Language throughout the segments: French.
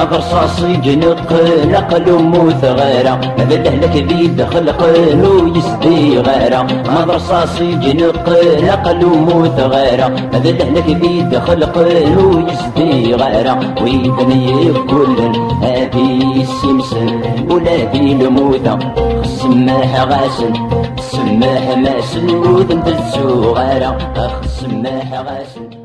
ما رصاصي جنق نقل وموت غيره هذا لهلك بيد خلقن ويسدي غيره ما رصاصي جنق نقل وموت غيره هذا لهلك بيد خلقن ويسدي غيره ويبني كل هذه السمسم ولا في الموتى السماح غاسل السماح ماسل وذنب الزغيره اخ السماح غاسل.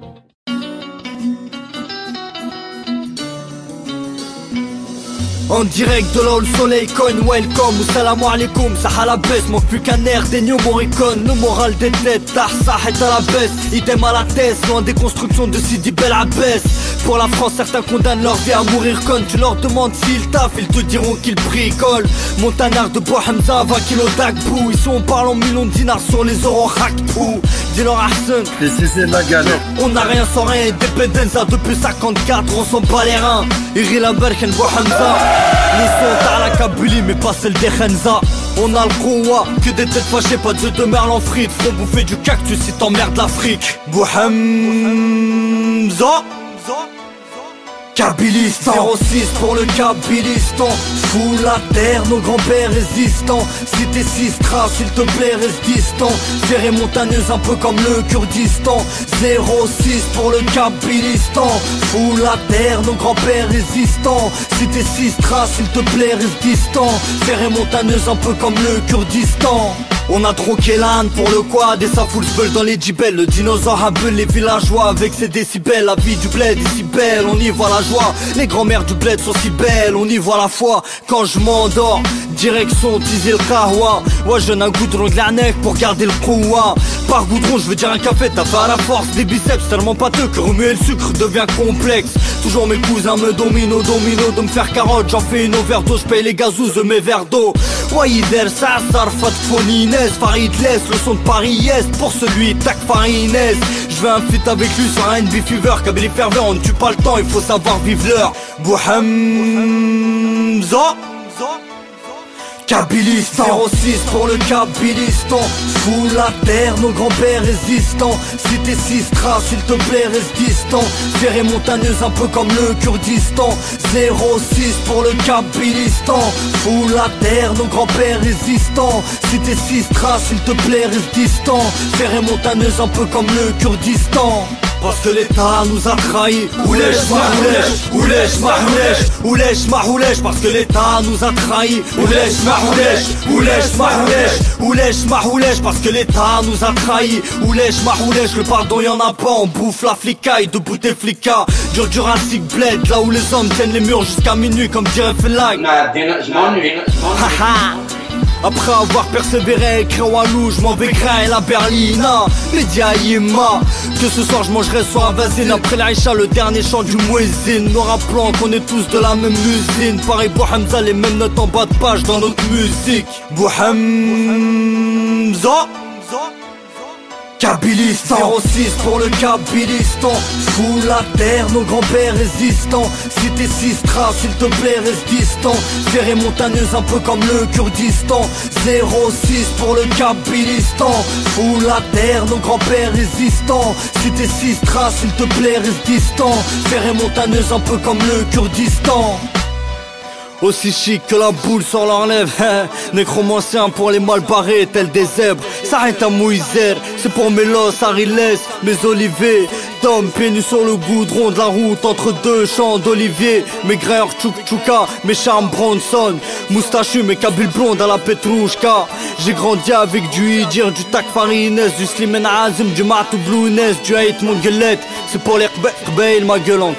En direct de là où le soleil cogne, welcome ou salam alaikum, ça à la baisse, manque plus qu'un air des New Morricone, le moral des têtes, ça est à la baisse, idem à la thèse, loin des constructions de Sidi Bel Abbès. Pour la France, certains condamnent leur vie à mourir con, tu leur demandes s'ils taffent, ils te diront qu'ils bricolent. Montagnard de Bohamza, 20 kilos d'Agbou, ils sont parlant millions de dinars sur les euros Rakpou. Dis-leur Hassan, c'est la galère. On n'a rien sans rien, Dependenza depuis 54, on s'en bat les reins. Iri la Berken Bohamza. Le son à la Kabylie mais pas celle des Khenza. On a le Koua, que des têtes fâchées, pas de deux merles en frites. Font bouffer du cactus si t'emmerdes l'Afrique. Bohamza Kabilistan 06 pour le Kabilistan. Fous la terre, nos grands-pères résistants. Si t'es Sistra, s'il te plaît reste distant. Serré montagneuse un peu comme le Kurdistan. 06 pour le Kabilistan. Fous la terre, nos grands-pères résistants. Si t'es Sistra, s'il te plaît reste distant. Serré montagneuse un peu comme le Kurdistan. On a troqué l'âne pour le quad et ça fout le spell dans les djibels. Le dinosaure habule les villageois avec ses décibels. La vie du bled est si belle, on y voit la joie. Les grands-mères du bled sont si belles, on y voit la foi. Quand je m'endors, direction Tizil Kahwa. Ouais, je n'ai un goudron de la neck pour garder le koua. Par goudron, je veux dire un café, t'as pas la force des biceps tellement pâteux que remuer le sucre devient complexe. Toujours mes cousins me dominent de me faire carotte. J'en fais une overdose, je paye les gazous de mes verres d'eau. Waïder, ça, Sarfat, Fonines, Farid laisse le son de Paris-Est. Pour celui, tac Farines. Je veux un feat avec lui sur un NB Fever. Kabylie fervent, on ne tue pas le temps, il faut savoir vivre l'heure. Bohamza Kabilistan 06 pour le Kabilistan. Fous la terre, nos grands-pères résistants. Si t'es Sistra, s'il te plaît reste distant. Serré montagneuse un peu comme le Kurdistan. 06 pour le Kabilistan. Fous la terre, nos grands-pères résistants. Si t'es Sistra, s'il te plaît reste distant. Serré montagneuse un peu comme le Kurdistan. Parce que l'État nous a trahis. Oulèche mahoulesh, oulèche mahoulesh, oulèche mahoulesh. Parce que l'État nous a trahis. Oulèche mahoulesh, oulèche mahoulesh, oulèche mahoulesh. Parce que l'État nous a trahis. Oulèche mahoulesh, le pardon y'en a pas. On bouffe la flicaille de Bouteflika. Dur Jurassic Blade, là où les hommes tiennent les murs jusqu'à minuit comme dirait Felag. Je m'ennuie. Après avoir persévéré, Krewalou, je m'en vais grain la Berlina. Média Yima. Que ce soir je mangerai soit un vasine. Après l'Aïcha, le dernier chant du Mouezine. Nous rappelant qu'on est tous de la même usine. Pareil Bohamza, les mêmes notes en bas de page dans notre musique. Bohamza Kabilistan 06 pour le Kabilistan. Fous la terre, nos grands-pères résistants. Si t'es Sistra, s'il te plaît reste distant. Serré montagneuse un peu comme le Kurdistan. 06 pour le Kabilistan. Fous la terre, nos grands-pères résistants. Si t'es Sistra, s'il te plaît reste distant. Serré montagneuse un peu comme le Kurdistan. Aussi chic que la boule sur leur lèvre. Nécromancien pour les mal barrés tels des zèbres. S'arrête à Mouizer, c'est pour mes los, Ariles, mes olivets. Tom, pieds nus sur le goudron de la route entre deux champs d'oliviers. Mes grains tchouk-tchouka, mes charmes Bronson. Moustachu, mes kabyles blondes à la Petrouchka. J'ai grandi avec du Idir, du Tak Farines, du Slimane Azim, du Matou Blounes, du Haït Monguelette. C'est pour les Kbeil ma gueulante.